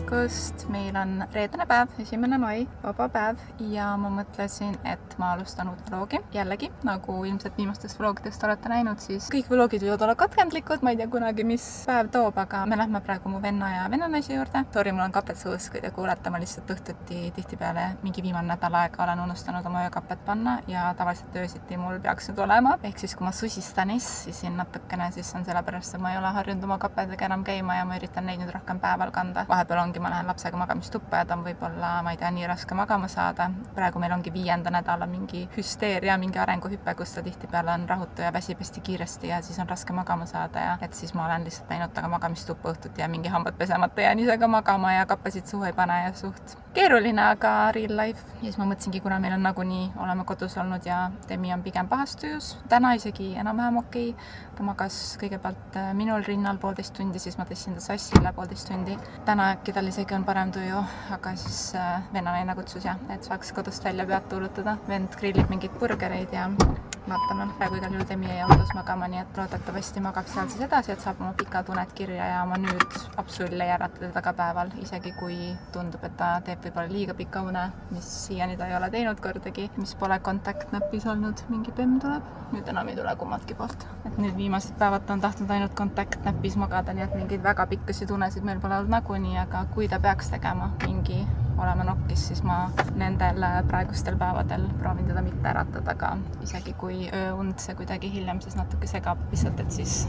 hommikust, meil on reedene päev, 1. mai, vaba päev ja ma mõtlesin, et ma alustan uut vlogi. Jällegi, nagu ilmselt viimastest vlogidest olete näinud, siis kõik vlogid võivad olla katkendlikud, ma ei tea kunagi, mis päev toob, aga me lähme praegu mu venna ja vennanaise juurde. Sorry, mul on kapet suus, kui te kuulete, ma lihtsalt õhtuti tihtipeale mingi viimane nädal aega olen unustanud oma öökapet panna ja tavaliselt öösiti mul peaks nüüd olema. Ehk siis, kui ma susistan siin natukene, siis on sellepärast, et ma ei ole harjunud oma kapetega enam käima ja ma üritan neid nüüd rohkem päeval kanda. Vahepeal ongi, ma lähen lapsega magamistuppa ja ta on võib-olla, ma ei tea, nii raske magama saada. Praegu meil ongi 5. nädala mingi hüsteeria, mingi arenguhüpe, kus ta tihtipeale on rahutu ja väsib hästi kiiresti ja siis on raske magama saada ja et siis ma olen lihtsalt läinud taga magamistuppa õhtuti ja mingi hambad pesemata jään ise ka magama ja kappasid suhu ei pane ja suht keeruline, aga real life. Ja siis ma mõtlesingi, kuna meil on nagunii oleme kodus olnud ja Demi on pigem pahas tujus. Täna isegi enam-vähem okei. Ta magas kõigepealt minul rinnal 1,5 tundi, siis ma tõssin ta sassile 1,5 tundi. Täna äkki tal isegi on parem tuju, aga siis vennanaine kutsus et saaks kodust välja pead tuulutada. Vend grillib mingeid burgereid ja vaatame. Praegu igal juhul Demi jäi autos magama, nii et loodetavasti magab seal siis edasi, et saab oma pikad uned kirja ja ma nüüd absoluutselt ei ärata teda ka päeval, isegi kui tundub, et ta teeb võib-olla liiga pika une, mis siiani ta ei ole teinud kordagi, mis pole kontaktnäppis olnud. Mingi bemm tuleb. Nüüd enam ei tule kummatki poolt. Et nüüd viimased päevad ta on tahtnud ainult kontaktnäppis magada, nii et mingeid väga pikkasid unesid meil pole olnud nagunii, aga kui ta peaks tegema mingi olema nokkis, siis ma nendel praegustel päevadel proovin teda mitte äratada, aga isegi kui ööund see kuidagi hiljem siis natuke segab lihtsalt, et siis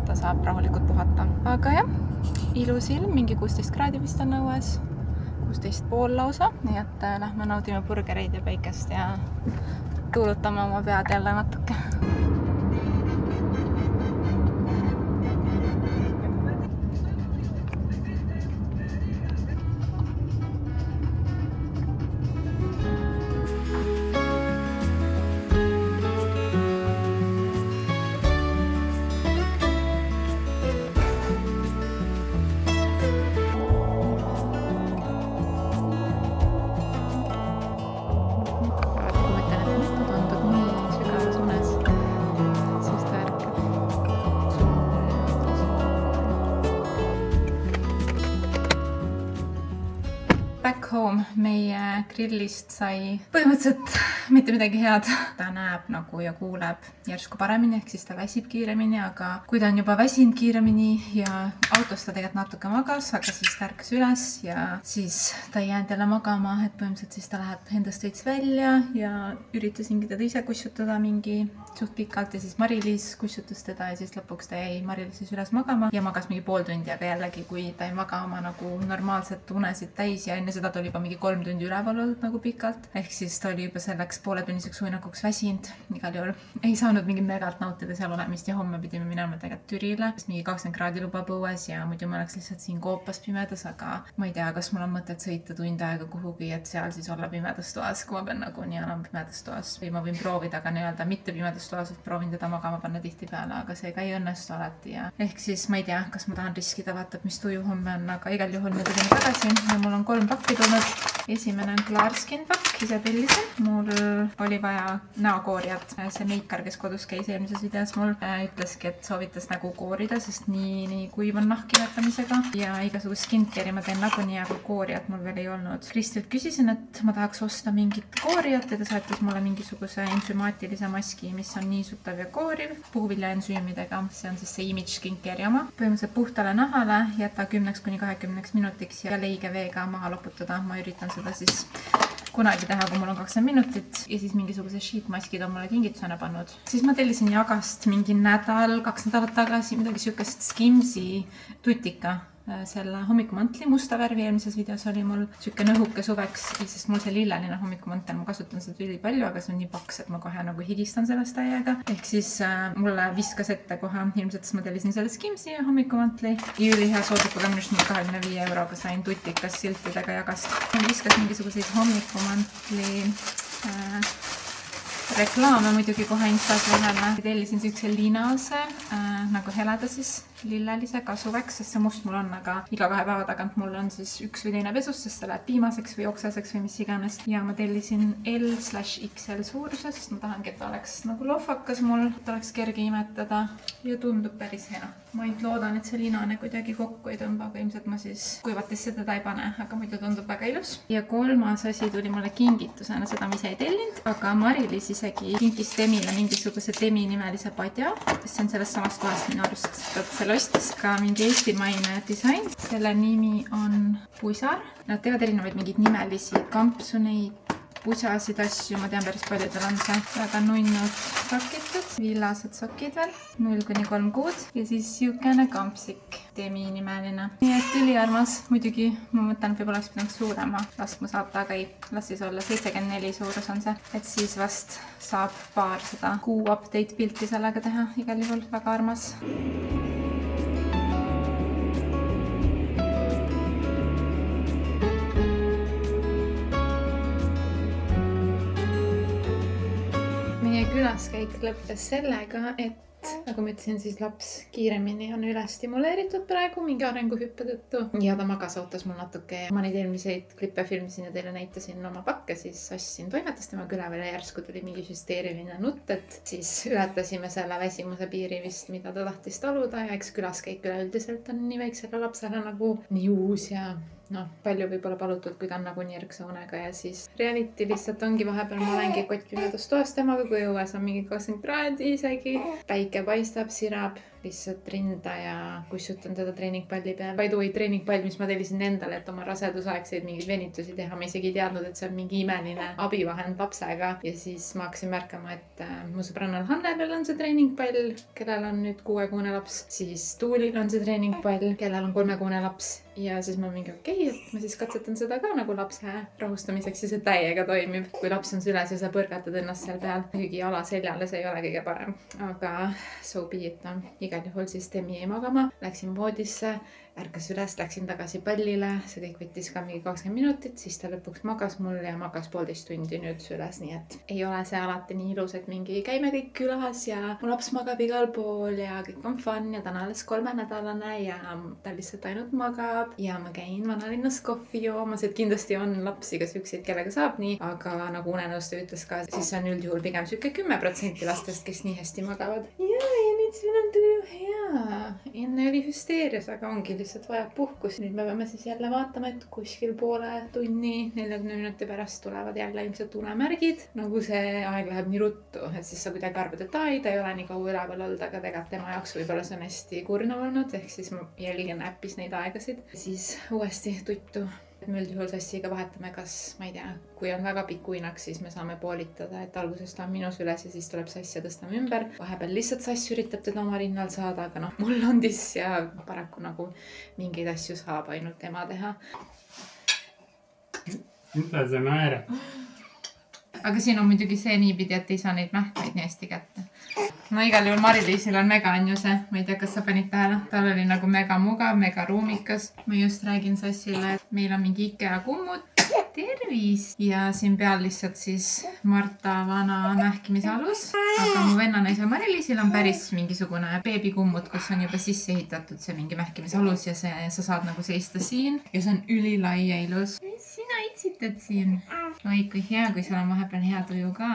ta saab rahulikult puhata. Aga jah, ilus ilm, mingi 16 kraadi vist on õues, 16,5 lausa, nii et lähme naudime burgereid ja päikest ja tuulutame oma pead jälle natuke. Back home, meie grillist sai põhimõtteliselt mitte midagi head. Ta näeb nagu ja kuuleb järsku paremini, ehk siis ta väsib kiiremini, aga kui ta on juba väsinud kiiremini ja autos ta tegelikult natuke magas, aga siis ta ärkas üles ja siis ta ei jäänud jälle magama, et põhimõtteliselt siis ta läheb endast veits välja ja üritasingi teda ise kussutada mingi suht pikalt ja siis Mari-Liis kussutas teda ja siis lõpuks ta jäi Mari-Liisis üles magama ja magas mingi 0,5 tundi, aga jällegi, kui ta ei maga oma nagu normaalset unesid täis ja enne seda ta oli juba mingi 3 tundi üleval olnud nagu pikalt. Ehk siis ta oli juba selleks 1,5-tunniseks uinakuks väsinud. Igal juhul ei saanud mingi megalt nautida seal olemist ja homme pidime minema tegelikult Türile, sest mingi 20 kraadi lubab õues ja muidu ma oleks lihtsalt siin koopas pimedas, aga ma ei tea, kas mul on mõtet sõita tund aega kuhugi, et seal siis olla pimedas toas, kui ma pean nagu nii enam pimedas toas. Või ma võin proovida ka nii-öelda mitte pimedas toas, et proovin teda magama panna tihtipeale, aga see ka ei õnnestu alati ja ehk siis ma ei tea, kas ma tahan riskida, vaatab, mis tuju homme on, aga igal juhul me tulime tagasi ja mul on 3 pakki tulnud. Esimene on Klaarskin pakk, ise tellisin. Mul oli vaja näokoorijat. See meikar, kes kodus käis eelmises videos mul, ütleski, et soovitas nägu koorida, sest nii kuiv on nahk imetamisega ja igasugust skincare'i ma teen nagunii, aga koorijat mul veel ei olnud. Kristilt küsisin, et ma tahaks osta mingit koorijat ja ta saatis mulle mingisuguse ensümaatilise maski, mis on niisutav ja kooriv puuviljaensüümidega. See on siis see Image Skincare oma. Põhimõtteliselt puhtale nahale jäta 10-20 minutiks ja leige veega maha loputada. Ma üritan seda siis kunagi teha, kui mul on 20 minutit ja siis mingisuguse sheetmaskid on mulle kingitusena pannud. Siis ma tellisin Jagast mingi 2 nädalat tagasi midagi sükest Skimsi tutika. Selle hommikumantli musta värvi eelmises videos oli mul süke nõhuke suveks, sest mul see lilleline hommikumantel, ma kasutan seda üli palju, aga see on nii paks, et ma kohe nagu higistan sellest täiega. Ehk siis mulle viskas ette kohe, ilmselt ma tellisin selle Skimsi hommikumantli ja ülihea soodikuga minust 25 euroga sain tutikas siltidega Jagast. Viskas mingisuguseid hommikumantli reklaame muidugi kohe Instas vahele. Tellisin siukse linase, nagu heleda siis lillelise kasuveks, sest see must mul on, aga iga 2 päeva tagant mul on siis üks või teine pesus, sest see läheb piimaseks või oksaseks või mis iganes. Ja ma tellisin L/XL suuruse, sest ma tahangi, et ta oleks nagu lohvakas mul, et oleks kerge imetada ja tundub päris hea. Ma ainult loodan, et see linane kuidagi kokku ei tõmba, aga ilmselt ma siis kuivatisse teda ei pane, aga muidu tundub väga ilus. Ja 3. asi tuli mulle kingitusena, seda ma ise ei tellinud, aga Mari-Liis isegi kinkis Temile mingisuguse Temi nimelise padja, sest see on sellest samast kohast minu arust. Selle ostis ka mingi eestimaine disain. Selle nimi on Pusar. Nad teevad erinevaid mingeid nimelisi kampsuneid, pusasid asju, ma tean päris paljudel on see väga nunnud sokitud, villased sokid veel, 0–3 kuud ja siis siukene kampsik, Temi nimeline. Nii et üliarmas, muidugi ma mõtlen, et võib oleks pidanud suurema laskma saata, aga ei, las siis olla 74 suurus on see, et siis vast saab paar seda kuu update pilti sellega teha, igal juhul väga armas. Külaskäik lõppes sellega, et nagu ma ütlesin, siis laps kiiremini on üle stimuleeritud praegu mingi arenguhüppe tõttu ja ta magas ootas mul natuke ja ma neid eelmiseid klippe filmisin ja teile näitasin oma pakke, siis ossisin toimetust temaga üle veel ja järsku tuli mingi hüsteeriline nutt, et siis ületasime selle väsimuse piiri vist, mida ta tahtis taluda ja eks külaskäik üleüldiselt on nii väiksele lapsele nagu nii uus ja palju võib-olla palutud, kui ta on nagu nii ärksa unega ja siis reality lihtsalt ongi vahepeal ma olengi kottpimedas toas temaga, kui õues on mingi 20 kraadi isegi. Päike paistab, sirab, lihtsalt rinda ja kussutan teda treeningpalli peal. By the way, treeningpall, mis ma tellisin endale, et oma rasedusaegseid mingeid venitusi teha. Ma isegi ei teadnud, et see on mingi imeline abivahend lapsega ja siis ma hakkasin märkama, et mu sõbrannal Hannelel on see treeningpall, kellel on nüüd 6-kuune laps, siis Tuulil on see treeningpall, kellel on 3-kuune laps ja siis ma mingi okei, et ma siis katsetan seda ka nagu lapse rahustamiseks ja see täiega toimib. Kui laps on süles ja sa põrgatad ennast seal peal, muidugi jala seljale, see ei ole kõige parem, aga so be it on. Igal juhul siis Temi jäi magama, läksin voodisse, ärkas üles, läksin tagasi pallile, see kõik võttis ka mingi 20 minutit, siis ta lõpuks magas mul ja magas 1,5 tundi nüüd süles, nii et ei ole see alati nii ilus, et mingi käime kõik külas ja mu laps magab igal pool ja kõik on fun ja ta on alles 3-nädalane ja ta lihtsalt ainult magab ja ma käin vanalinnas kohvi joomas, et kindlasti on lapsi ka siukseid, kellega saab nii, aga nagu unenõustaja ütles ka, siis on üldjuhul pigem siuke 10% lastest, kes nii hästi magavad. Ja nüüd siin on tuju hea. Enne oli hüsteerias, aga ongi lihtsalt vajab puhkus. Nüüd me peame siis jälle vaatama, et kuskil poole tunni, 40 minuti pärast tulevad jälle ilmselt unemärgid. Nagu see aeg läheb nii ruttu, et siis sa kuidagi arvad, et ta ei ole nii kaua üleval olnud, aga tegelikult tema jaoks võib-olla see on hästi kurnav olnud, ehk siis ma jälgin äppis neid aegasid. Siis uuesti tuttu. Me üldjuhul sassiga vahetame, kas, ma ei tea, kui on väga pikk uinaks, siis me saame poolitada, et alguses ta on minu süles ja siis tuleb sass ja tõstame ümber. Vahepeal lihtsalt sass üritab teda oma rinnal saada, aga mul on tiss ja paraku nagu mingeid asju saab ainult ema teha. Mida sa naera? Aga siin on muidugi see niipidi, et ei saa neid mähkmeid nii hästi kätte. No igal juhul Mari-Liisil on mega on ju see, ma ei tea, kas sa panid tähele. Tal oli nagu mega mugav, mega ruumikas. Ma just räägin Sassile, et meil on mingi IKEA kummut. Tervis! Ja siin peal lihtsalt siis Marta vana mähkimisalus. Aga mu vennanaise Mari-Liisil on päris mingisugune beebikummut, kus on juba sisse ehitatud see mingi mähkimisalus ja sa saad nagu seista siin. Ja see on ülilai ja ilus. Mis sina itsitad siin? Oi, kui hea, kui sul on vahepeal hea tuju ka.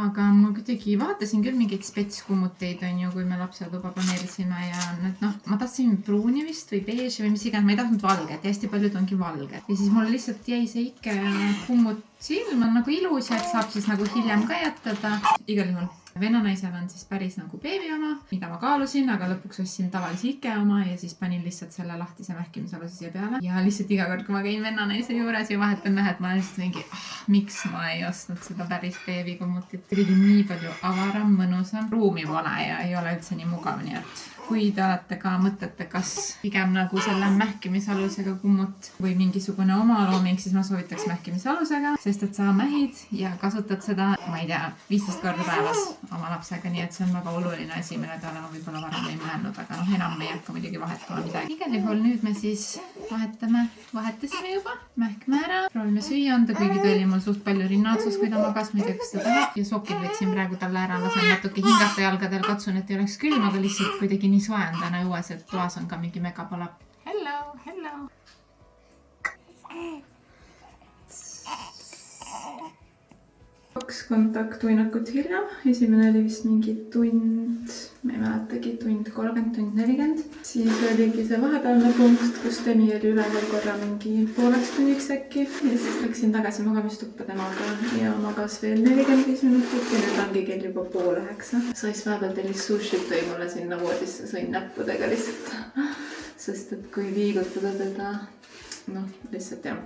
Aga ma kuidagi vaatasin küll mingeid spetskummuteid on ju, kui me lapsetuba planeerisime ja nüüd ma tahtsin pruuni vist või beeži või mis iganes, ma ei tahtnud valget ja hästi paljud ongi valged. Ja siis mul lihtsalt jäi see IKEA kummut silma nagu ilus ja et saab siis nagu hiljem ka jätada. Igal juhul vennanaisel on siis päris nagu beebi oma, mida ma kaalusin, aga lõpuks ostsin tavalise IKEA oma ja siis panin lihtsalt selle lahtise mähkimisaluse siia peale. Ja lihtsalt iga kord, kui ma käin vennanaise juures ja vahetan nähed, ma lihtsalt mingi, miks ma ei ostnud seda päris beebi kummutit. Tuli nii palju avaram, mõnusam, ruumi pole ja ei ole üldse nii mugav, nii et kui te olete ka mõtlete, kas pigem nagu selle mähkimisalusega kummut või mingisugune omalooming, siis ma soovitaks mähkimisalusega, sest et sa mähid ja kasutad seda, ma ei tea, 15 korda päevas oma lapsega, nii et see on väga oluline asi, mille peale ma võib-olla varem ei mõelnud, aga enam me ei hakka muidugi vahetama midagi. Igal juhul nüüd me siis vahetasime juba mähkme ära, proovime süüa anda, kuigi ta oli mul suht palju rinnaotsus, kui ta magas, ma ei tea, kas ta tahab. Ja sokid võtsin praegu talle ära, lasen natuke hingata jalgadel, katsun, et ei oleks külm, aga lihtsalt kuidagi nii soe on täna õues, et toas on ka mingi megapala. Hello! Kaks kontaktuinakut hiljem. Esimene oli vist mingi tund, ma ei mäletagi, tund 30, tund 40. Siis oligi see vahepealne punkt, kus Demi oli üleval korra mingi pooleks tunniks äkki. Ja siis läksin tagasi magamistuppa temaga ja magas veel 45 minutit ja nüüd ongi kell juba 8:30. Sais vahepeal tellis sushit tõi mulle sinna voodisse, sõin näppudega lihtsalt. Sest et kui liigutada teda, lihtsalt jah.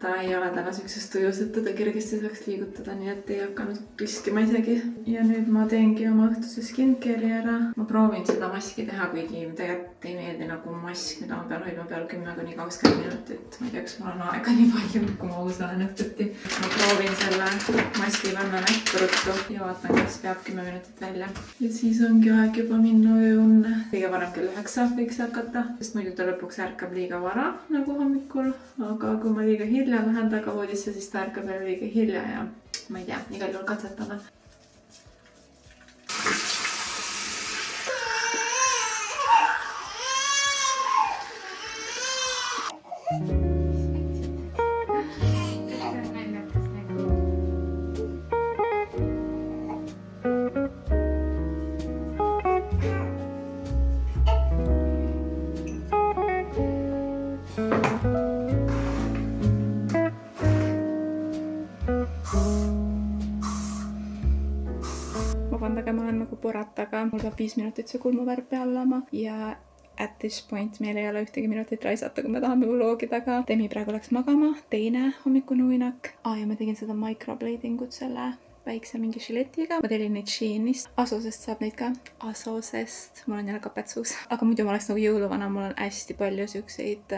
Ta ei ole täna siuksest tujus, et teda kergesti saaks liigutada, nii et ei hakanud piskima isegi. Ja nüüd ma teengi oma õhtuse skincare'i ära. Ma proovin seda maski teha, kuigi tegelikult ei meeldi nagu mask, mida ma pean hoidma peal 10–20 minutit. Ma ei tea, kas mul on aega nii palju, kui ma uus olen õhtuti. Ma proovin selle maski panna näkku ruttu ja vaatan, kas peab 10 minutit välja. Ja siis ongi aeg juba minna ööunne. Kõige varem kell 9 võiks hakata, sest muidu ta lõpuks ärkab liiga vara nagu hommikul. Aga kui ma liiga hilja lähen taga voodisse, siis ta ärkab veel liiga hilja ja ma ei tea, igal juhul katsetame. Vabandage, ma olen nagu porataga, mul peab 5 minutit see kulmuvärv peal olema ja at this point meil ei ole ühtegi minutit raisata, kui me tahame vlogida, aga Demi praegu läks magama, teine hommikune uinak. Ja ma tegin seda microblading ut selle väikse mingi žiletiga. Ma telin neid Sheinist. Asosest saab neid ka. Asosest. Mul on jälle kapetsuus. Aga muidu ma oleks nagu jõuluvana. Mul on hästi palju siukseid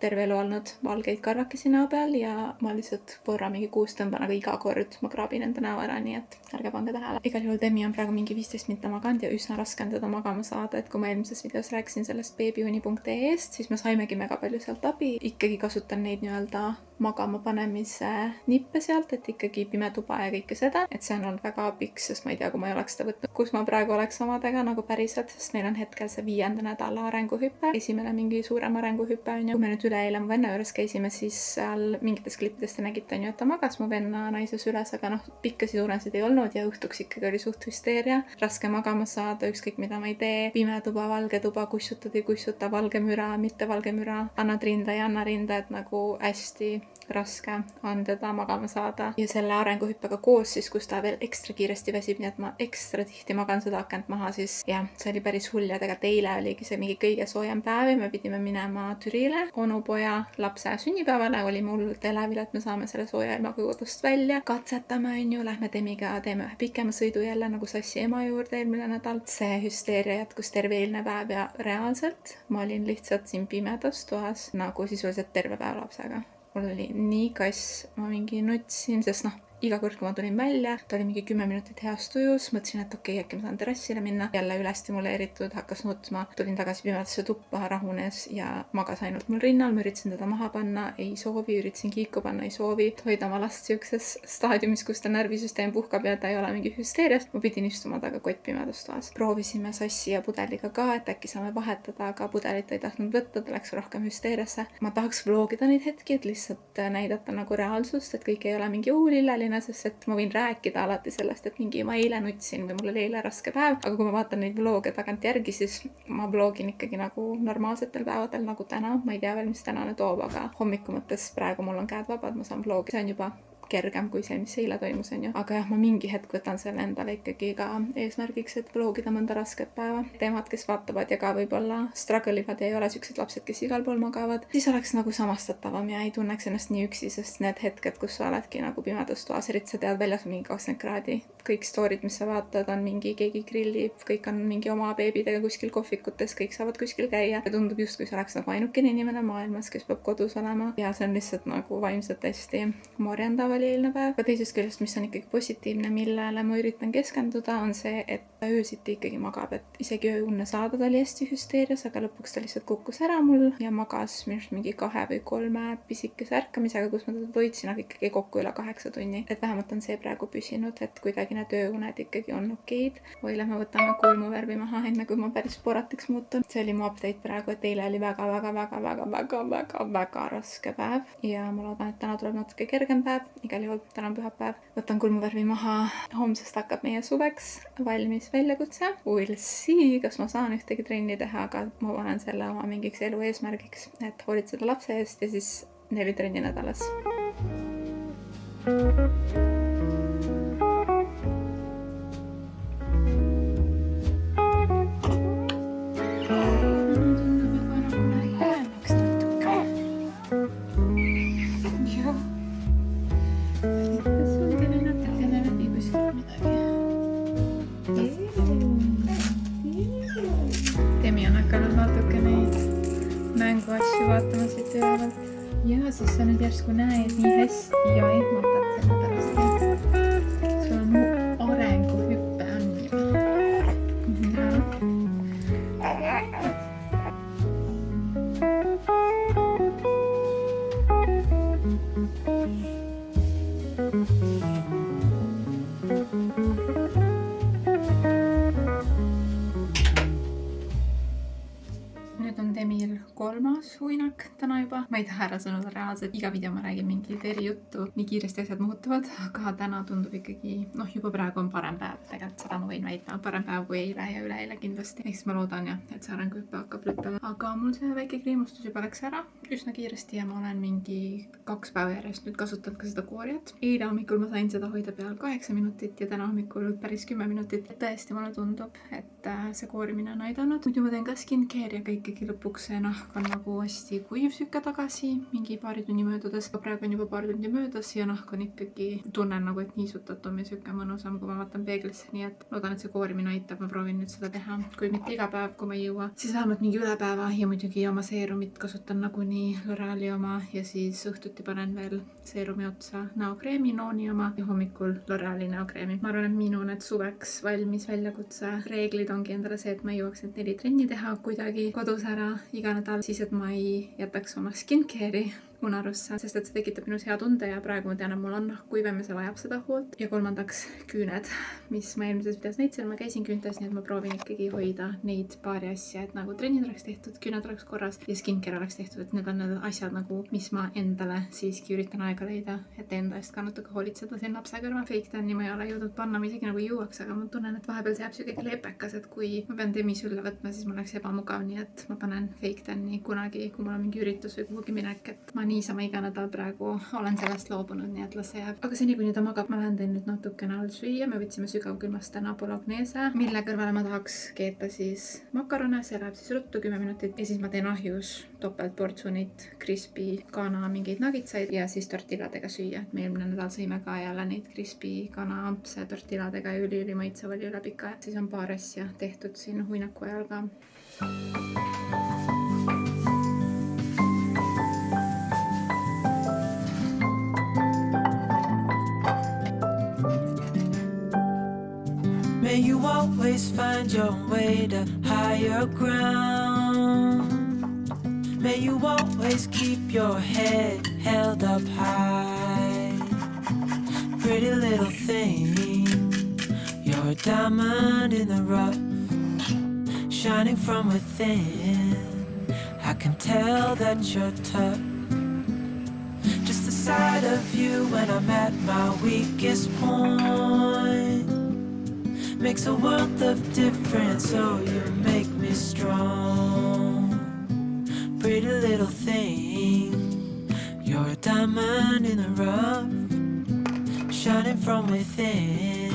terve elu olnud valgeid karvakesi näo peal ja ma lihtsalt korra mingi 6 tõmban, aga iga kord ma kraabin enda näo ära, nii et ärge pange tähele. Igal juhul Demi on praegu mingi 15 minta maganud ja üsna raske on teda magama saada, et kui ma eelmises videos rääkisin sellest babyuni.ee-st, siis me saimegi mega palju sealt abi. Ikkagi kasutan neid nii-öelda magama panemise nippe sealt, et ikkagi pime tuba ja kõike seda. Et see on olnud väga abiks, sest ma ei tea, kui ma ei oleks seda võtnud, kus ma praegu oleks omadega nagu päriselt, sest meil on hetkel see 5. nädala arenguhüpe. Esimene mingi suurem arenguhüpe on ju. Kui me nüüd üleeile mu venna juures käisime, siis seal mingites klippidest te nägite, et ta magas mu venna naise süles, aga pikkasid unesid ei olnud ja õhtuks ikkagi oli suht hüsteeria. Raske magama saada, ükskõik mida ma ei tee. Pime tuba, valge tuba, kussutad ei kussuta, valge müra, mitte valge müra. Annad rinda ja anna rinda, et nagu hästi raske on teda magama saada. Ja selle arenguhüppega koos siis, kus ta veel ekstra kiiresti väsib, nii et ma ekstra tihti magan seda akent maha, siis jah, see oli päris hull ja tegelikult eile oligi see mingi kõige soojem päev ja me pidime minema Türile onupoja lapse sünnipäevale. Oli mul elevil, et me saame selle sooja ilmaga kodust välja. Katsetame, on ju, lähme Demiga, teeme ühe pikema sõidu jälle nagu Sassi ema juurde eelmine nädal. See hüsteeria jätkus terve eilne päev ja reaalselt ma olin lihtsalt siin pimedas toas nagu sisuliselt terve päev lapsega. Mul oli nii kass, ma mingi nutsin, sest iga kord, kui ma tulin välja, ta oli mingi 10 minutit heas tujus, mõtlesin, et okei, äkki ma saan terrassile minna. Jälle üle stimuleeritud, hakkas nutma, tulin tagasi pimedasse tuppa, rahunes ja magas ainult mul rinnal. Ma üritasin teda maha panna, ei soovi, üritasin kiiku panna, ei soovi. Hoida oma last siukses staadiumis, kus ta närvisüsteem puhkab ja ta ei ole mingi hüsteeriast. Ma pidin istuma taga kottpimedas toas. Proovisime Sassi ja pudeliga ka, et äkki saame vahetada, aga pudelit ei tahtnud võtta, ta läks rohkem hüsteeriasse. Ma tahaks vlogida neid hetki, et lihtsalt näidata nagu reaalsust, et kõik ei ole mingi lilleline, sest et ma võin rääkida alati sellest, et mingi ma eile nutsin või mul oli eile raske päev, aga kui ma vaatan neid vloge tagant järgi, siis ma vlogin ikkagi nagu normaalsetel päevadel nagu täna. Ma ei tea veel, mis tänane toob, aga hommiku mõttes praegu mul on käed vabad, ma saan vlogi. See on juba kergem kui see, mis eile toimus, on ju. Aga jah, ma mingi hetk võtan selle endale ikkagi ka eesmärgiks, et vlogida mõnda rasket päeva. Teemad, kes vaatavad ja ka võib-olla struggle ivad ja ei ole siuksed lapsed, kes igal pool magavad, siis oleks nagu samastatavam ja ei tunneks ennast nii üksi, sest need hetked, kus sa oledki nagu pimedas toas, eriti sa tead väljas on mingi 20 kraadi. Kõik storid, mis sa vaatad, on mingi keegi grillib, kõik on mingi oma beebidega kuskil kohvikutes, kõik saavad kuskil käia. Ja tundub just, kui sa oleks nagu ainukene inimene maailmas, kes peab kodus olema. Ja see on lihtsalt nagu vaimselt hästi morjendav oli eelne päev. Aga teisest küljest, mis on ikkagi positiivne, millele ma üritan keskenduda, on see, et ta öösiti ikkagi magab, et isegi ööunne saada ta oli hästi hüsteerias, aga lõpuks ta lihtsalt kukkus ära mul ja magas minu arust mingi 2 või 3 pisikese ärkamisega, kus ma teda toitsin, aga ikkagi kokku üle 8 tunni. Et vähemalt on see praegu püsinud, et kuidagi need ööuned ikkagi on okeid. Või lähme võtame kulmuvärvi maha, enne kui ma päris porateks muutun. See oli mu update praegu, et eile oli väga raske päev ja ma loodan, et täna tuleb natuke kergem päev. Igal juhul täna on pühapäev. Võtan kulmuvärvi maha. Homsest hakkab meie suveks valmis väljakutse. We'll see, kas ma saan ühtegi trenni teha, aga ma panen selle oma mingiks elu eesmärgiks, et hoolitseda lapse eest ja siis 4 trenni nädalas. Vaatama siit ülevalt. Ja siis sa nüüd järsku näed nii hästi ja ehmatad selle pärast. Sul on arenguhüppe on ju. Nüüd on Demil 3. uinak täna juba. Ma ei taha ära sõnuda reaalselt. Iga video ma räägin mingi juttu. Nii kiiresti asjad muutuvad, aga täna tundub ikkagi, juba praegu on parem päev. Tegelikult seda ma võin väita. Parem päev kui eile ja üleeile kindlasti. Eks ma loodan et see arenguhüppe hakkab lõppema. Aga mul see väike kriimustus juba läks ära üsna kiiresti ja ma olen mingi 2 päeva järjest nüüd kasutanud ka seda kooriat. Eile hommikul ma sain seda hoida peal 8 minutit ja täna hommikul päris 10 minutit. Tõesti mulle tundub, et see koorimine on aidanud. Muidu ma teen ka skincare ja ikkagi lõpuks see nahk on nagu hästi kuiv sükke tagasi mingi paari tunni möödudes. Praegu on juba paar tundi möödas ja nahk on ikkagi tunnen nagu, et niisutatum ja sükke mõnusam, kui ma vaatan peeglisse. Nii et loodan, et see koorimine aitab. Ma proovin nüüd seda teha. Kui mitte iga päev, kui ma ei jõua, siis vähemalt mingi üle päeva ja muidugi oma seerumit kasutan nagunii L'Oreali oma ja siis õhtuti panen veel seerumi otsa näokreemi, Nooni oma ja hommikul L'Oreali näokreemi. Ma arvan, et minu need suveks valmis väljakutse reeglid ongi endale see, et ma jõuaks need 4 trenni teha kuidagi kodus ära iga nädal, siis et ma ei jätaks oma skincare'i unarusse, sest et see tekitab minus hea tunde ja praegu ma tean, et mul on nahk kuivem ja see vajab seda hoolt. Ja 3. küüned, mis ma eelmises videos näitasin, ma käisin küüntes, nii et ma proovin ikkagi hoida neid paari asja, et nagu trennid oleks tehtud, küüned oleks korras ja skincare oleks tehtud, et need on need asjad nagu, mis ma endale siiski üritan aega leida, et enda eest ka natuke hoolitseda siin lapse kõrval. Fake tanni ma ei ole jõudnud panna, ma isegi nagu jõuaks, aga ma tunnen, et vahepeal see jääb sügegi lepekas, et kui ma pean Demi sülle võtma, siis mul oleks ebamugav, nii et ma panen fake tanni kunagi, kui mul on mingi üritus või kuhugi minek, et ma niisama iga nädal praegu olen sellest loobunud, nii et las see jääb. Aga seni, kuni ta magab, ma lähen teen nüüd natukene all süüa. Me võtsime sügavkülmast täna bolognese, mille kõrvale ma tahaks keeta siis makarone, see läheb siis ruttu 10 minutit ja siis ma teen ahjus topeltportsjonit, crispy kana, mingeid nugitsaid ja siis tortilladega süüa. Me eelmine nädal sõime ka jälle neid crispy kana ampse tortilladega ja üli maitsev oli üle pika. Siis on paar asja tehtud siin uinaku ajal ka. May you always find your way to higher ground. May you always keep your head held up high. Pretty little thing, you're a diamond in the rough, shining from within. I can tell that you're tough. Just the sight of you when I'm at my weakest point makes a world of difference, oh you make me strong. Pretty little thing, you're a diamond in the rough, shining from within.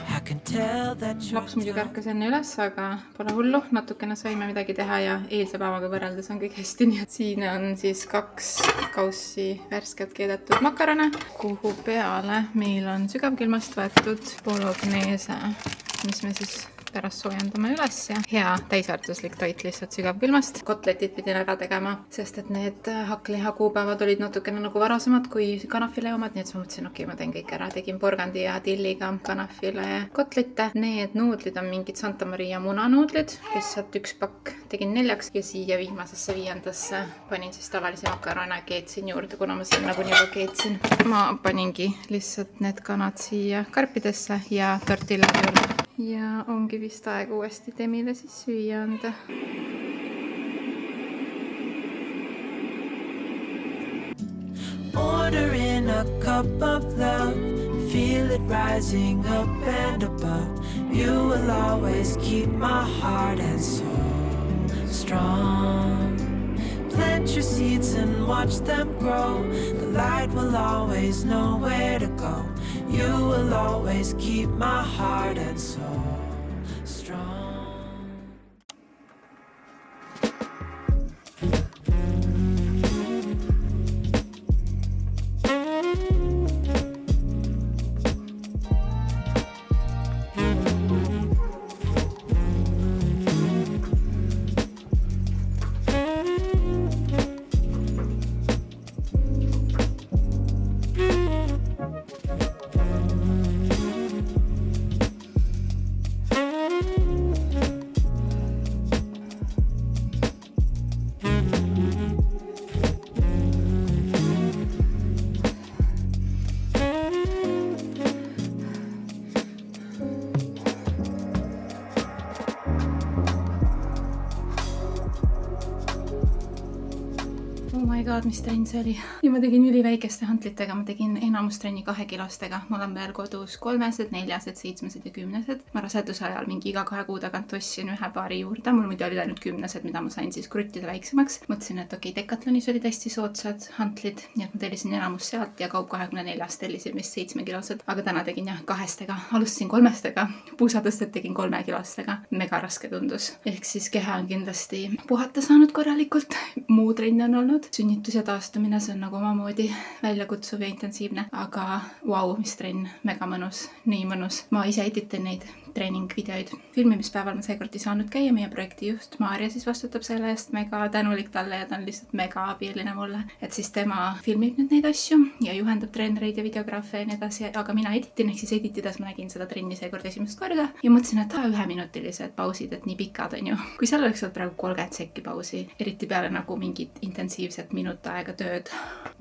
I can tell that you're laps muidugi ärkas enne üles, aga pole hullu, natukene saime midagi teha ja eilse päevaga võrreldes on kõik hästi, nii et siin on siis 2 kaussi värsket keedetud makarone, kuhu peale meil on sügavkülmast võetud bolognese, mis me siis pärast soojendame üles ja hea täisväärtuslik toit lihtsalt sügavkülmast. Kotletid pidin ära tegema, sest et need hakkliha kuupäevad olid natukene nagu varasemad kui kanafile omad, nii et ma mõtlesin, okei, ma teen kõik ära. Tegin porgandi ja tilliga kanafile kotlette. Need nuudlid on mingid Santa Maria munanuudlid, lihtsalt üks pakk tegin 4 ja siia viimasesse 5. panin siis tavalise makarone, keetsin juurde, kuna ma siin nagunii juba keetsin. Ma paningi lihtsalt need kanad siia karpidesse ja tortillad juurde. Ja ongi vist aeg uuesti Temile siis süüa anda. Order in a cup of love, feel it rising up and above. You will always keep my heart and soul strong. Plant your seeds and watch them grow. The light will always know where to go. You will always keep my heart and soul strong. Mis trenn see oli. Ja ma tegin üliväikeste hantlitega, ma tegin enamus trenni 2 kilostega. Mul on veel kodus 3-sed, 4-sed, 7-sed ja 10-sed. Ma raseduse ajal mingi iga 2 kuu tagant ostsin 1 paari juurde. Mul muidu olid ainult 10-sed, mida ma sain siis kruttida väiksemaks. Mõtlesin, et okei, Decathlonis olid hästi soodsad hantlid, nii et ma tellisin enamus sealt ja Kaup 24-st tellisin vist 7 kilosed. Aga täna tegin jah 2-stega. Alustasin 3-stega, puusatõstet tegin 3 kilostega. Mega raske tundus. Ehk siis keha on kindlasti puhata saanud korralikult. Muu trenn on olnud. Sünnitus ja taastumine, see on nagu omamoodi väljakutsuv ja intensiivne, aga vau, mis trenn, mega mõnus, nii mõnus. Ma ise editin neid treeningvideoid. Filmimispäeval ma seekord ei saanud käia, meie projektijuht Maarja siis vastutab selle eest, mega tänulik talle ja ta on lihtsalt mega abiline mulle, et siis tema filmib nüüd neid asju ja juhendab treenereid ja videograafe ja nii edasi, aga mina editin, ehk siis editides ma nägin seda trenni seekord esimest korda ja mõtlesin, et 1-minutilised pausid, et nii pikad on ju. Kui seal oleks olnud praegu 30 sekki pausi, eriti peale nagu mingit intensiivset minut aega tööd.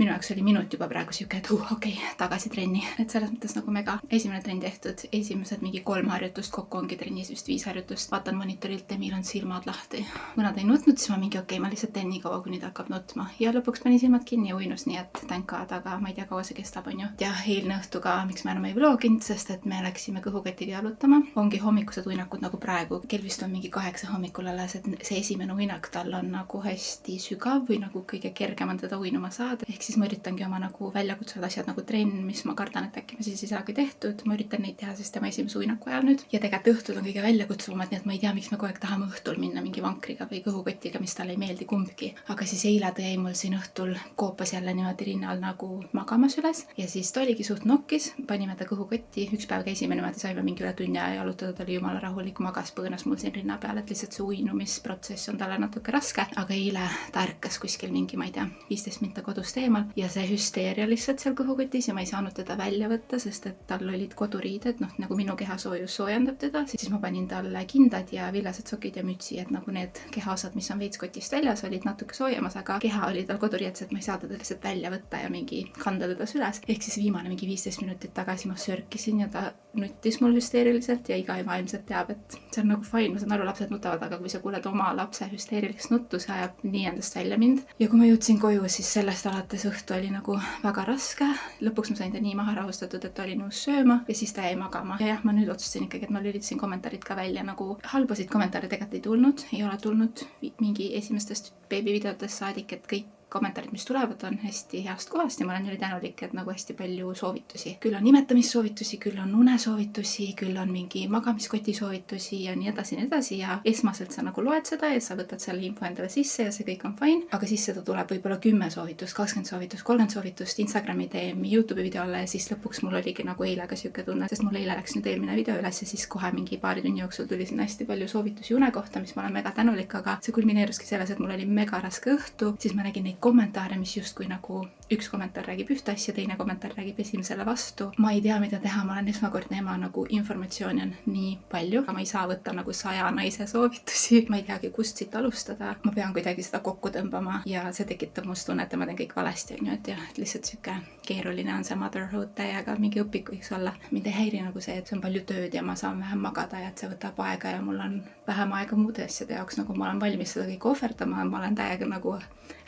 Minu jaoks oli minut juba praegu siuke, et okei, tagasi trenni. Et selles mõttes nagu mega esimene trenn tehtud, esimesed mingi 3 harjutust kokku ongi trennis vist 5 harjutust. Vaatan monitorilt, Emil on silmad lahti. Kuna ta ei nutnud, siis ma mingi okei, ma lihtsalt teen nii kaua, kuni ta hakkab nutma. Ja lõpuks pani silmad kinni ja uinus, nii et tänka, aga ma ei tea, kaua see kestab, on ju. Ja eilne õhtuga, miks me enam ei vloginud, sest et me läksime kõhuketiga jalutama. Ongi hommikused uinakud nagu praegu. Kell vist on mingi 8 hommikul alles, et see esimene uinak tal on nagu hästi sügav või nagu kõige kergem on teda uinuma saada. Ehk siis ma üritangi oma nagu väljakutsuvad asjad nagu trenn, mis ma kardan, et äkki ma siis ei saagi tehtud. Ma üritan neid teha siis tema esimese uinaku ajal nüüd. Ja tegelikult õhtud on kõige väljakutsuvamad, nii et ma ei tea, miks me kogu aeg tahame õhtul minna mingi vankriga või kõhukotiga, mis talle ei meeldi kumbki. Aga siis eile tõi mul siin õhtul koopas jälle niimoodi rinnal nagu magamas üles ja siis ta oligi suht nokkis, panime ta kõhukotti. Üks päev käisime niimoodi, saime mingi üle tunni aja jalutada, ta oli jumala rahulik, magas põõnas mul siin rinna peal, et lihtsalt see uinumisprotsess on talle natuke raske. Aga eile ta ärkas kuskil mingi, ma ei tea, 15 minta kodust eemal ja see hüsteeria lihtsalt seal kõhukotis ja ma ei saanud teda välja võtta, sest et tal olid koduriided, noh nagu minu kehasoojus soojendab teda, siis ma panin talle kindad ja villased sokid ja mütsi, et nagu need kehaosad, mis on veits kotist väljas, olid natuke soojemas, aga keha oli tal koduriides, et ma ei saa teda lihtsalt välja võtta ja mingi kanda teda süles. Ehk siis viimane mingi 15 minutit tagasi ma sörkisin ja ta nuttis mul hüsteeriliselt ja iga ema ilmselt teab, et see on nagu fine, ma saan aru, lapsed nutavad, aga kui sa kuuled oma lapse hüsteerilist nuttu, see ajab nii endast välja mind. Ja kui ma jõudsin koju, siis sellest alates õhtu oli nagu väga raske. Lõpuks ma sain ta nii maha rahustatud, et ta oli nõus sööma ja siis ta jäi magama. Ja jah, ma nüüd otsustasin ikkagi, et ma lülitasin kommentaarid ka välja, nagu halbasid kommentaare tegelikult ei ole tulnud mingi esimestest beebivideotest saadik, et kõik kommentaarid, mis tulevad, on hästi heast kohast ja ma olen ülitänulik, et nagu hästi palju soovitusi. Küll on nimetamissoovitusi, küll on unesoovitusi, küll on mingi magamiskoti soovitusi ja nii edasi ja esmaselt sa nagu loed seda ja sa võtad selle info endale sisse ja see kõik on fine, aga siis seda tuleb võib-olla 10 soovitust, 20 soovitust, 30 soovitust Instagrami DM, YouTube'i videole ja siis lõpuks mul oligi nagu eile ka siuke tunne, sest mul eile läks nüüd eelmine video üles ja siis kohe mingi paari tunni jooksul tuli sinna hästi palju soovitusi une kohta, mis ma olen mega tänulik, aga see kulmineeruski selles, et mul oli mega raske õhtu, siis ma nägin neid kommentaare, mis justkui nagu üks kommentaar räägib ühte asja, teine kommentaar räägib esimesele vastu. Ma ei tea, mida teha, ma olen esmakordne ema, nagu informatsiooni on nii palju, aga ma ei saa võtta nagu 100 naise soovitusi. Ma ei teagi, kust siit alustada. Ma pean kuidagi seda kokku tõmbama ja see tekitab must tunne, et ma teen kõik valesti, et lihtsalt siuke keeruline on see motherhood täiega, mingi õpik võiks olla. Mind ei häiri nagu see, et see on palju tööd ja ma saan vähem magada ja et see võtab aega ja mul on vähem aega muude asjade jaoks, nagu ma olen valmis seda kõik ohverdama, ma olen täiega nagu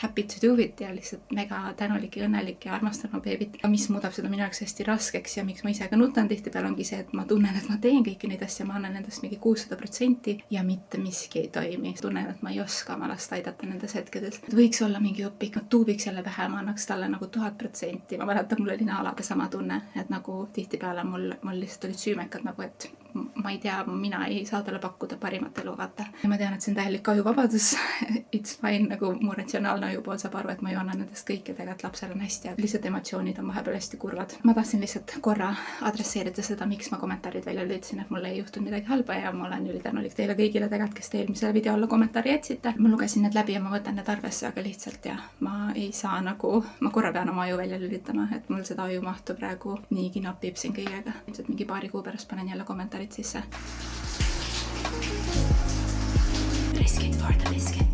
happy to do it ja lihtsalt mega tänulik ja õnnelik ja armastan oma beebit. Mis muudab seda minu jaoks hästi raskeks ja miks ma ise ka nutan tihtipeale ongi see, et ma tunnen, et ma teen kõiki neid asju, ma annan endast mingi 600% ja mitte miski ei toimi. Tunnen, et ma ei oska oma last aidata nendes hetkedes. Võiks olla mingi õpik, ma tuubiks jälle vähe, ma annaks talle nagu 1000%. Ma mäletan, mul oli Naalaga sama tunne, et nagu tihtipeale mul lihtsalt olid süümekad nagu, et ma ei tea, mina ei saa talle pakkuda parimat elu, vaata. Ja ma tean, et see on täielik ajuvabadus. It's fine, nagu mu ratsionaalne ajupool saab aru, et ma ju annan nendest kõik ja tegelikult lapsel on hästi ja lihtsalt emotsioonid on vahepeal hästi kurvad. Ma tahtsin lihtsalt korra adresseerida seda, miks ma kommentaarid välja lüüdsin, et mulle ei juhtunud midagi halba ja ma olen ülitänulik teile kõigile tegelikult, kes te eelmisele videole kommentaari jätsite. Ma lugesin need läbi ja ma võtan need arvesse, aga lihtsalt ja ma ei saa nagu, ma korra pean oma aju välja lülitama, et mul seda ajumahtu praegu niigi napib siin kõigega. Ilmselt mingi paari kuu pärast panen jälle kommentaarid sisse. Biscuit for the biscuit.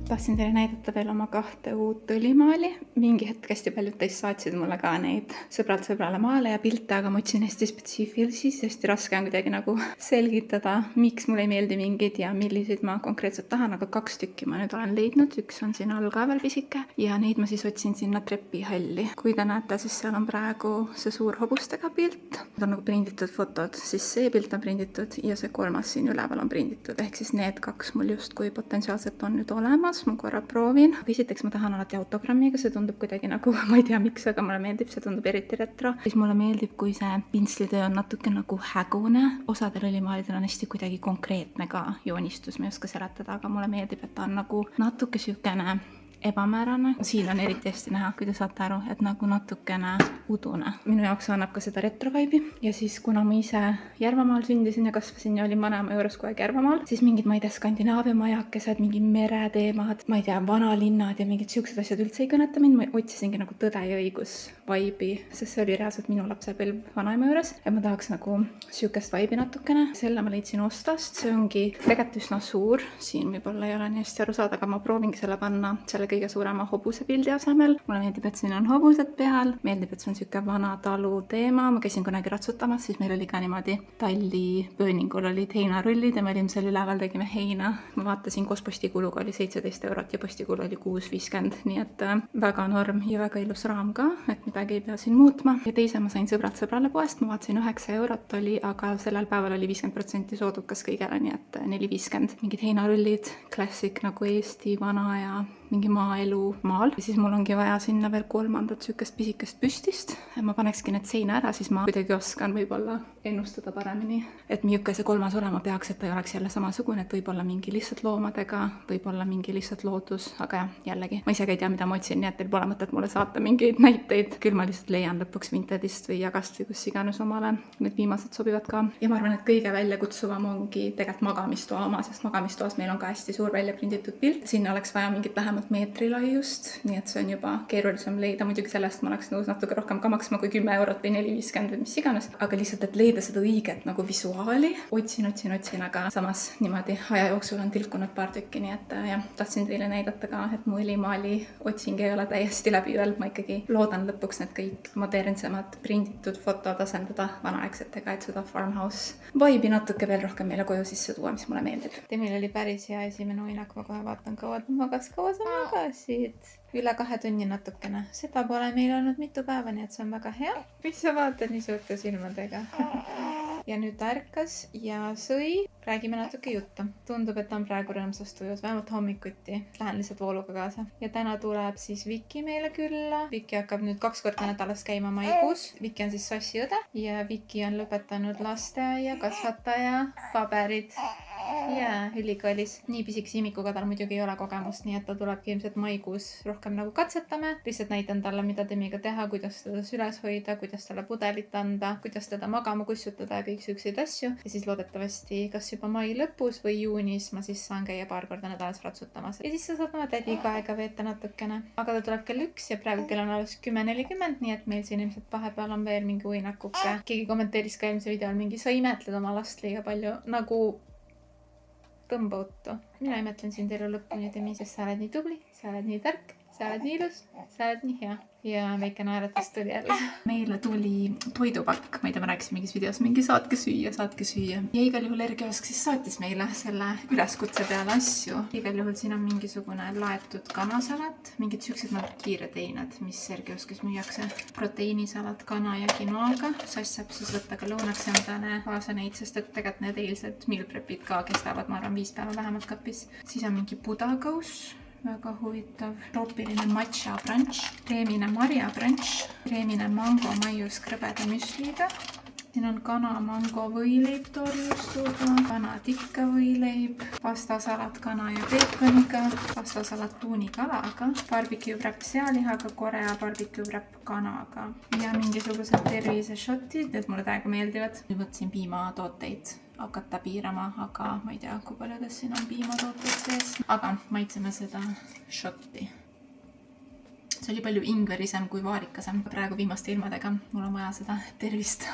Tahtsin teile näidata veel oma 2 uut õlimaali. Mingi hetk hästi paljud teist saatsid mulle ka neid sõbralt sõbrale maale ja pilte, aga ma otsin hästi spetsiifilisi, hästi raske on kuidagi nagu selgitada, miks mulle ei meeldi mingid ja milliseid ma konkreetselt tahan, aga 2 tükki ma nüüd olen leidnud. Üks on siin all ka veel pisike ja neid ma siis otsin sinna trepihalli. Kui te näete, siis seal on praegu see suur hobustega pilt. Need on nagu prinditud fotod, siis see pilt on prinditud ja see 3 siin üleval on prinditud. Ehk siis need 2 mul justkui potentsiaalselt on nüüd olemas. Ma korra proovin. Esiteks ma tahan alati autogrammiga, see tundub kuidagi nagu, ma ei tea miks, aga mulle meeldib, see tundub eriti retro. Siis mulle meeldib, kui see pintslitöö on natuke nagu hägune. Osadel õlimaalidel on hästi kuidagi konkreetne ka joonistus, ma ei oska seletada, aga mulle meeldib, et ta on nagu natuke siukene ebamäärane. Siin on eriti hästi näha, kui te saate aru, et nagu natukene udune. Minu jaoks annab ka seda retrovaibi ja siis kuna ma ise Järvamaal sündisin ja kasvasin ja olin vanema juures kogu aeg Järvamaal, siis mingid, ma ei tea, Skandinaavia majakesed, mingi mereteemad, ma ei tea, vanalinnad ja mingid siuksed asjad üldse ei kõneta mind. Ma otsisingi nagu tõde ja õigus vaibi, sest see oli reaalselt minu lapsepõlv vanaema juures ja ma tahaks nagu siukest vaibi natukene. Selle ma leidsin Ostast, see ongi tegelikult üsna suur, siin võib-olla ei ole nii hästi aru saada, aga ma proovingi selle panna selle kõige suurema hobuse pildi asemel. Mulle meeldib, et siin on hobused peal, meeldib, et see on siuke vana talu teema. Ma käisin kunagi ratsutamas, siis meil oli ka niimoodi talli pööningul olid heinarullid ja me olime seal üleval, tegime heina. Ma vaatasin, koos postikuluga oli 17 eurot ja postikulu oli 6,50, nii et väga norm ja väga ilus raam ka, et midagi ei pea siin muutma. Ja teise ma sain sõbralt sõbrale poest, ma vaatasin 9 eurot oli, aga sellel päeval oli 50% soodukas kõigele, nii et 4,50. Mingid heinarullid, klassik nagu Eesti vana ja mingi maaelu maal. Ja siis mul ongi vaja sinna veel 3. sükest pisikest püstist. Ma panekski need seina ära, siis ma kuidagi oskan võib-olla ennustada paremini, et milline see 3. olema peaks, et ta ei oleks jälle samasugune, et võib-olla mingi lihtsalt loomadega, võib-olla mingi lihtsalt loodus, aga jällegi, ma ise ka ei tea, mida ma otsin, nii et teil pole mõtet mulle saata mingeid näiteid. Küll ma lihtsalt leian lõpuks Vintedist või Jagast või kus iganes omale. Need viimased sobivad ka. Ja ma arvan, et kõige väljakutsuvam ongi tegelikult magamistoa oma, sest magamistoas meil on ka hästi suur väljaprinditud pilt. Sinna oleks vaja mingit vähemalt meetri laiust, nii et see on juba keerulisem leida. Muidugi sellest ma oleks nõus natuke rohkem ka maksma kui 10 eurot või 4,50 või mis iganes, aga lihtsalt, et leida seda õiget nagu visuaali, otsin, aga samas niimoodi aja jooksul on tilkunud paar tükki, nii et jah, tahtsin teile näidata ka, et mu õlimaali otsing ei ole täiesti läbi veel. Ma ikkagi loodan lõpuks need kõik modernsemad prinditud fotod asendada vanaaegsetega, et seda farmhouse vibe'i natuke veel rohkem meile koju sisse tuua, mis mulle meeldib. Temil oli päris hea esimene uinak, ma kohe vaatan, kaua ta magas, kaua sa magasid? Üle 2 tunni natukene. Seda pole meil olnud mitu päeva, nii et see on väga hea. Mis sa vaatad nii suurte silmadega? ja nüüd ta ärkas ja sõi. Räägime natuke juttu. Tundub, et ta on praegu rõõmsas tujus, vähemalt hommikuti. Lähen lihtsalt vooluga kaasa. Ja täna tuleb siis Viki meile külla. Viki hakkab nüüd 2 korda nädalas käima maikuus. Viki on siis sossiõde ja Viki on lõpetanud lasteaia, kasvataja, paberid ja ülikoolis. Nii pisikese imikuga tal muidugi ei ole kogemust, nii et ta tulebki ilmselt maikuus rohkem nagu katsetame. Lihtsalt näitan talle, mida temiga teha, kuidas teda süles hoida, kuidas talle pudelit anda, kuidas teda magama kussutada ja kõik siukseid asju. Ja siis loodetavasti kas juba mai lõpus või juunis ma siis saan käia 2 korda nädalas ratsutamas. Ja siis sa saad oma tädiga aega veeta natukene. Aga ta tuleb kell 1 ja praegu kell on alles 10:40, nii et meil siin ilmselt vahepeal on veel mingi uinakuke. Keegi kommenteeris ka eelmise videol mingi, sa imetled oma last liiga palju, nagu tõmba uttu. Mina imetlen sind elu lõpuni, Demi, sest sa oled nii tubli, sa oled nii tark, sa oled nii ilus, sa oled nii hea. Ja väike naeratus tuli jälle. Meile tuli toidupakk, ma ei tea, ma rääkisin mingis videos mingi saatke süüa. Ja igal juhul Erkiosk siis saatis meile selle üleskutse peale asju. Igal juhul siin on mingisugune laetud kanasalat, mingid siuksed nagu kiired eined, mis Erkioskis müüakse. Proteiinisalat kana ja quinoaga. Sass saab siis võtta ka lõunaks endale kaasa neid, sest et tegelikult need eilsed meal prepid ka kestavad, ma arvan, 5 päeva vähemalt kapis. Siis on mingi budakauss. Väga huvitav. Troopiline matša brunch, kreemine marja brunch, kreemine mango maius krõbeda müsliga. Siin on kana mango võileib torjustuga, kana tikka võileib, pastasalat kana ja peekoniga, pastasalat tuunikalaga, barbecue wrap sealihaga, korea barbecue wrap kanaga ja mingisugused terviseshotid, need mulle täiega meeldivad. Nüüd võtsin piimatooteid hakata piirama, aga ma ei tea, kui paljudes siin on piimatooteid sees. Aga maitseme seda shotti. See oli palju ingverisem kui vaarikasem. Praegu viimaste ilmadega mul on vaja seda tervist.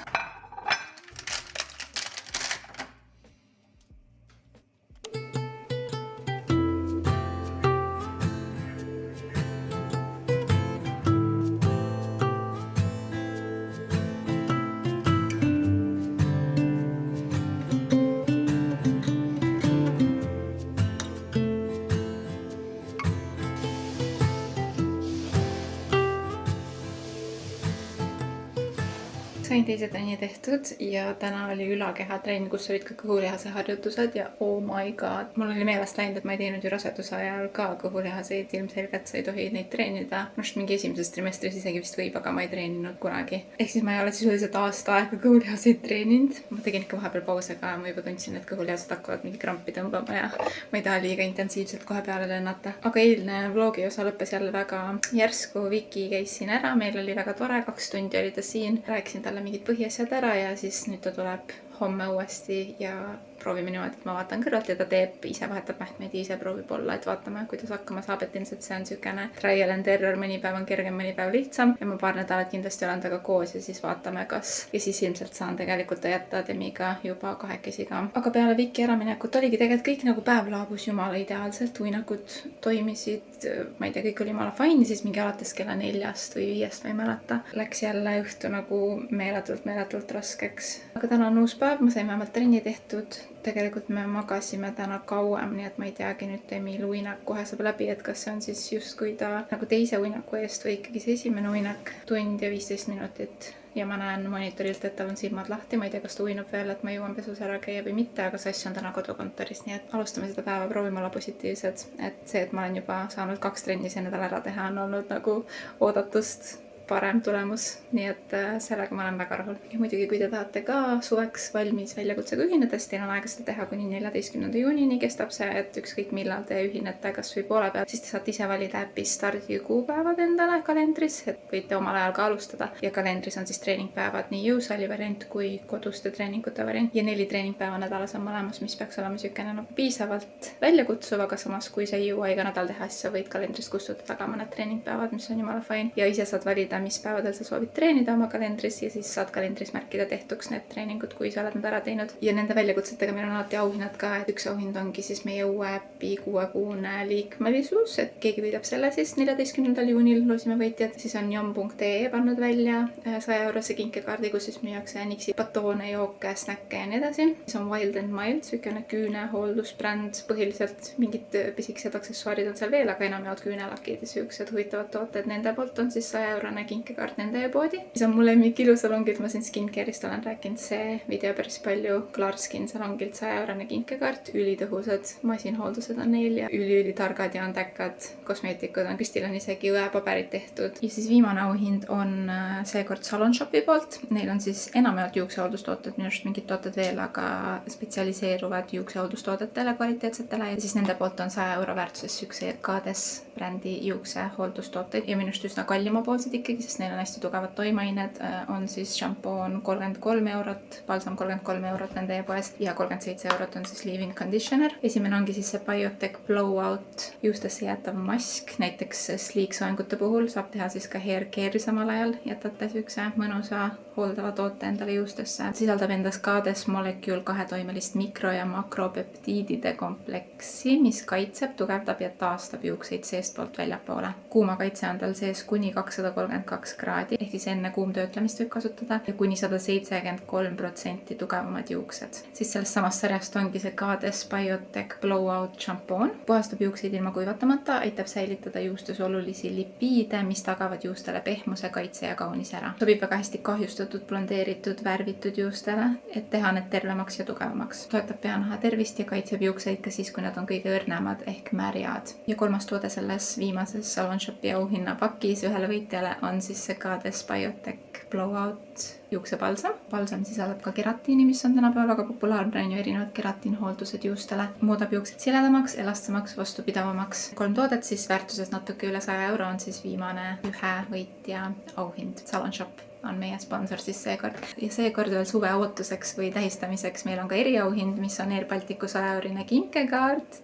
Sain teise trenni tehtud ja täna oli ülakehatrenn, kus olid ka kõhulihase harjutused ja oh my god. Mul oli meelest läinud, et ma ei teinud ju raseduse ajal ka kõhulihaseid, ilmselgelt sa ei tohi neid treenida. Must mingi esimeses trimestris isegi vist võib, aga ma ei treeninud kunagi. Ehk siis ma ei ole sisuliselt aasta aega kõhulihaseid treeninud. Ma tegin ikka vahepeal pause ka ja ma juba tundsin, et kõhulihased hakkavad mingi krampi tõmbama ja ma ei taha liiga intensiivselt kohe peale lennata. Aga eilne vlogi osa lõppes jälle väga järsku. Viki käis siin ära, meil oli väga tore, 2 tundi oli ta siin. Rääkisin talle mingid põhiasjad ära ja siis nüüd ta tuleb homme uuesti ja proovime niimoodi, et ma vaatan kõrvalt ja ta teeb, ise vahetab mähkmeid ja ise proovib olla, et vaatame, kuidas hakkama saab, et ilmselt see on niisugune trial and error, mõni päev on kergem, mõni päev lihtsam ja ma 2 nädalat kindlasti olen temaga koos ja siis vaatame, kas ja siis ilmselt saan tegelikult jätta Demiga juba 2 ka. Aga peale Viki äraminekut oligi tegelikult kõik nagu päev laabus jumala ideaalselt, uinakud toimisid, ma ei tea, kõik oli jumala fine, siis mingi alates kella 4 või 5, ma ei mäleta. Läks jälle õhtu nagu meeletult raskeks. Aga täna on uus päev, ma sain vähemalt trenni tehtud. Tegelikult me magasime täna kauem, nii et ma ei teagi nüüd Demil uinak kohe saab läbi, et kas see on siis justkui ta nagu teise uinaku eest või ikkagi see esimene uinak. 1 tund ja 15 minutit ja ma näen monitorilt, et tal on silmad lahti. Ma ei tea, kas ta uinub veel, et ma jõuan pesus ära käia või mitte, aga Sass on täna kodukontoris, nii et alustame seda päeva, proovime olla positiivsed. Et see, et ma olen juba saanud 2 trenni see nädal ära teha, on olnud nagu oodatust parem tulemus, nii et sellega ma olen väga rahul. Ja muidugi, kui te tahate ka suveks valmis väljakutsega ühinedes, teil on aega seda teha kuni 14. juunini kestab see, et ükskõik millal te ühinete kas või poole peal, siis te saate ise valida äpis stardikuupäevad endale kalendris, et võite omal ajal ka alustada ja kalendris on siis treeningpäevad, nii jõusaali variant kui koduste treeningute variant ja 4 treeningpäeva nädalas on mõlemas, mis peaks olema niisugune nagu piisavalt väljakutsuv, aga samas kui sa ei jõua iga nädal teha, siis sa võid kalendrist kustutada ka mõned treeningpäevad, mis on jumala fine ja ise saad valida, mis päevadel sa soovid treenida oma kalendris ja siis saad kalendris märkida tehtuks need treeningud, kui sa oled need ära teinud. Ja nende väljakutsetega meil on alati auhinnad ka, et üks auhind ongi siis meie uue äpi 6-kuune liikmelisus, et keegi võidab selle siis 14. juunil loosime võitjad. Siis on jom.ee pannud välja 100-eurose kinkekaardi, kus siis müüakse Nixi batoone, jooke, snäkke ja nii edasi. Siis on Wild and Mild, sükene küünehooldusbränd, põhiliselt mingid pisikesed aksessuaarid on seal veel, aga enam jaolt küünelakid ja siuksed huvitavad tooted. Nende poolt on siis 100-eurone kinkekaart nende poodi, mis on mu lemmik ilusalongilt, ma siin Skincare'ist olen rääkinud see video päris palju. Klarskin salongilt 100-eurone kinkekaart, ülitõhusad masinhooldused on neil ja ülitargad ja andekad kosmeetikud on. Kristil on isegi õepaberid tehtud. Ja siis viimane auhind on seekord Salon Shopi poolt. Neil on siis enamjaolt juuksehooldustooted, minu arust mingid tooted veel, aga spetsialiseeruvad juuksehooldustoodetele, kvaliteetsetele. Ja siis nende poolt on 100 euro väärtuses üks Kades brändi juuksehooldustooteid ja minust üsna kallimapoolsed ikkagi, sest neil on hästi tugevad toimeained. On siis šampoon 33 eurot, balsam 33 eurot nende poes ja 37 eurot on siis leave-in conditioner. Esimene ongi siis see Biotech Blowout juustesse jäetav mask. Näiteks sleek soengute puhul saab teha siis ka hair care'i samal ajal. Jätate siukse mõnusa hooldava toote endale juustesse. Sisaldab endas Kades Molecule 2-toimelist mikro- ja makropeptiidide kompleksi, mis kaitseb, tugevdab ja taastab juukseid seestpoolt väljapoole. Kuumakaitse on tal sees kuni 232 kraadi, ehk siis enne kuumtöötlemist võib kasutada ja kuni 173% tugevamad juuksed. Siis sellest samast sarjast ongi see Kades Biotech Blowout šampoon. Puhastab juukseid ilma kuivatamata, aitab säilitada juustes olulisi lipiide, mis tagavad juustele pehmuse, kaitse ja kaunis ära. Sobib väga hästi kahjustatud, blondeeritud, värvitud juustele, et teha need tervemaks ja tugevamaks. Toetab peanaha tervist ja kaitseb juukseid ka siis, kui nad on kõige õrnemad ehk märjad. Ja kolmas toode selles viimases Salon Shopi auhinnapakis ühele võitjale on siis see Kades Biotech Blowout juuksepalsam. Palsam sisaldab ka keratiini, mis on tänapäeval väga populaarne, on ju erinevad keratiinhooldused juustele. Muudab juuksed siledamaks, elastsamaks, vastupidavamaks. 3 toodet siis väärtuses natuke üle 100 euro on siis viimane ühe võitja auhind. Salon Shop on meie sponsor siis seekord. Ja seekord veel suve ootuseks või tähistamiseks meil on ka eriauhind, mis on Air Balticu 100-eurine kinkekaart.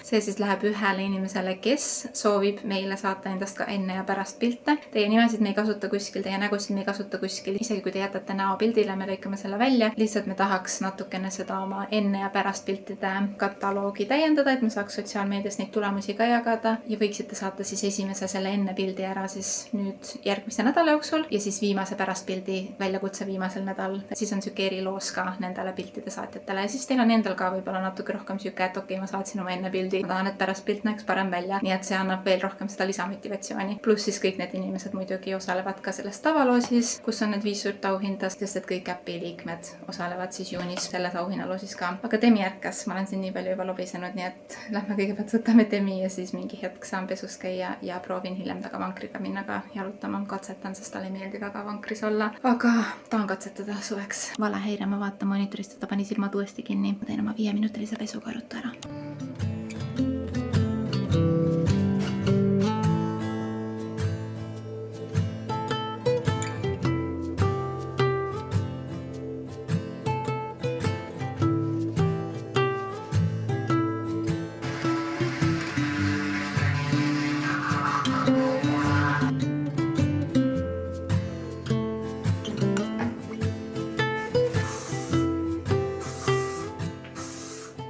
See siis läheb ühele inimesele, kes soovib meile saata endast ka enne ja pärast pilte. Teie nimesid me ei kasuta kuskil, teie nägusid me ei kasuta kuskil. Isegi kui te jätate näo pildile, me lõikame selle välja. Lihtsalt me tahaks natukene seda oma enne ja pärast piltide kataloogi täiendada, et me saaks sotsiaalmeedias neid tulemusi ka jagada. Ja võiksite saata siis esimese selle enne pildi ära siis nüüd järgmise nädala jooksul. Ja siis viimase pärast pildi väljakutse viimasel nädal. Siis on süke eriloos ka nendele piltide saatjatele. Ja siis teil on endal ka võib-olla natuke rohkem süke, et okei, ma saatsin oma enne pildi. Ma tahan, et pärast pilt näeks parem välja. Nii et see annab veel rohkem seda lisamotivatsiooni. Pluss siis kõik need inimesed muidugi osalevad ka selles tavaloosis, kus on need 5 suurt auhinda, sest et kõik äpi liikmed osalevad siis juunis selles auhinnaloosis ka. Aga Demi ärkas, ma olen siin nii palju juba lobisenud, nii et lähme kõigepealt võtame Demi ja siis mingi hetk saan pesus käia ja proovin hiljem taga vankriga minna ka jalutama. Katsetan, sest ei meeldi väga vankris olla, aga tahan katsetada suveks. Valehäire, ma vaatan monitorist, ta pani silmad uuesti kinni. Ma teen oma 5-minutilise pesukaruta ära.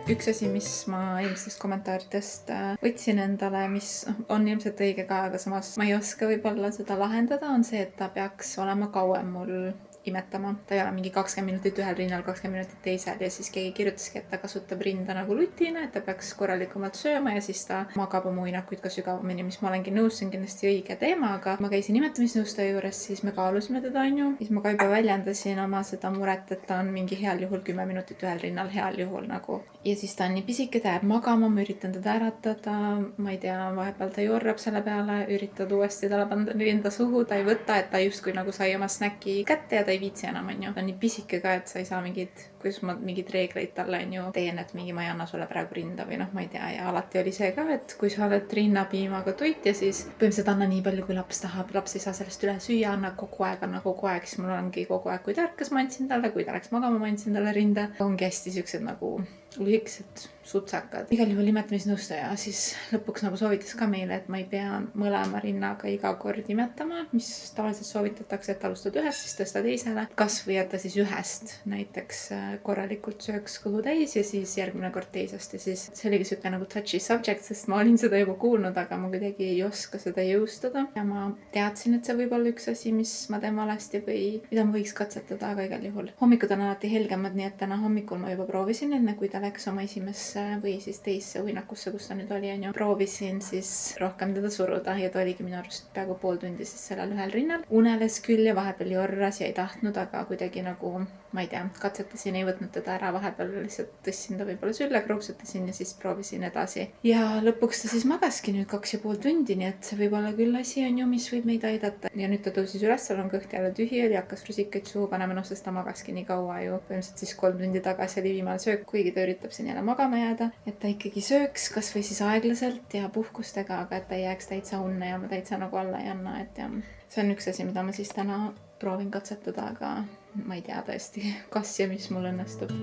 Üks asi, mis ma eelmistest kommentaaridest võtsin endale, mis on ilmselt õige ka, aga samas ma ei oska võib-olla seda lahendada, on see, et ta peaks olema kauem mul imetama. Ta ei ole mingi 20 minutit ühel rinnal, 20 minutit teisel ja siis keegi kirjutaski, et ta kasutab rinda nagu lutina, et ta peaks korralikumalt sööma ja siis ta magab oma uinakuid ka sügavamini, mis ma olengi nõus, see on kindlasti õige teema, aga ma käisin imetamisnõustaja juures, siis me kaalusime teda, on ju. Siis ma ka juba väljendasin oma seda muret, et ta on mingi heal juhul 10 minutit ühel rinnal, heal juhul nagu. Ja siis ta on nii pisike, ta jääb magama, ma üritan teda äratada, ma ei tea, vahepeal ta jorrab selle peale, üritad uuesti talle panna rinda suhu, ta ei võta, et ta justkui nagu sai oma snäki kätte ja ta ei viitsi enam, on ju. Ta on nii pisike ka, et sa ei saa kuidas ma mingid reegleid talle, on ju, teen, et mingi ma ei anna sulle praegu rinda või noh, ma ei tea. Ja alati oli see ka, et kui sa oled rinnapiimaga toit ja siis põhimõtteliselt anna nii palju, kui laps tahab. Laps ei saa sellest üle süüa, anna kogu aeg, siis mul ongi kogu aeg, kui ta ärkas, ma andsin talle, kui ta läks magama, ma andsin talle rinda. Ongi hästi siuksed nagu lühikesed sutsakad. Igal juhul imetamisnõustaja siis lõpuks nagu soovitas ka meile, et ma ei pea mõlema rinnaga iga kord imetama, mis tavaliselt soovitatakse, et alustad ühest, siis tõsta teisele. Kas või et ta siis ühest näiteks korralikult sööks kõhu täis ja siis järgmine kord teisest. Ja siis see oligi siuke nagu touchy subject, sest ma olin seda juba kuulnud, aga ma kuidagi ei oska seda jõustada. Ja ma teadsin, et see võib olla üks asi, mis ma teen valesti või mida ma võiks katsetada, aga igal juhul. Hommikud on alati helgemad, nii et täna hommikul ma juba proovisin enne, kui ta läks oma esimesse uinnakusse või siis teisse uinnakusse, kus ta nüüd oli, on ju. Proovisin siis rohkem teda suruda ja ta oligi minu arust peaaegu pool tundi siis sellel ühel rinnal. Uneles küll ja vahepeal jorras ja ei tahtnud, aga kuidagi nagu, ma ei tea, katsetasin, ei võtnud teda ära, vahepeal lihtsalt tõstsin ta võib-olla sülle, krõpsutasin ja siis proovisin edasi. Ja lõpuks ta siis magaski nüüd 2,5 tundi, nii et see võib olla küll asi, on ju, mis võib meid aidata. Ja nüüd ta tõusis üles, tal on kõht jälle tühi oli, hakkas rusikaid suhu panema, noh, sest ta magaski nii kaua ju. Põhimõtteliselt siis 3 tundi tagasi oli viimane söök, kuigi ta üritab siin jälle magama jääda, et ta ikkagi sööks kas või siis aeglaselt ja puhkustega, aga et ta ei jääks täitsa unne ja ma täitsa nagu alla ei anna, et ja see on üks asi, mida ma siis täna proovin katsetada, aga ma ei tea tõesti, kas ja mis mul õnnestub.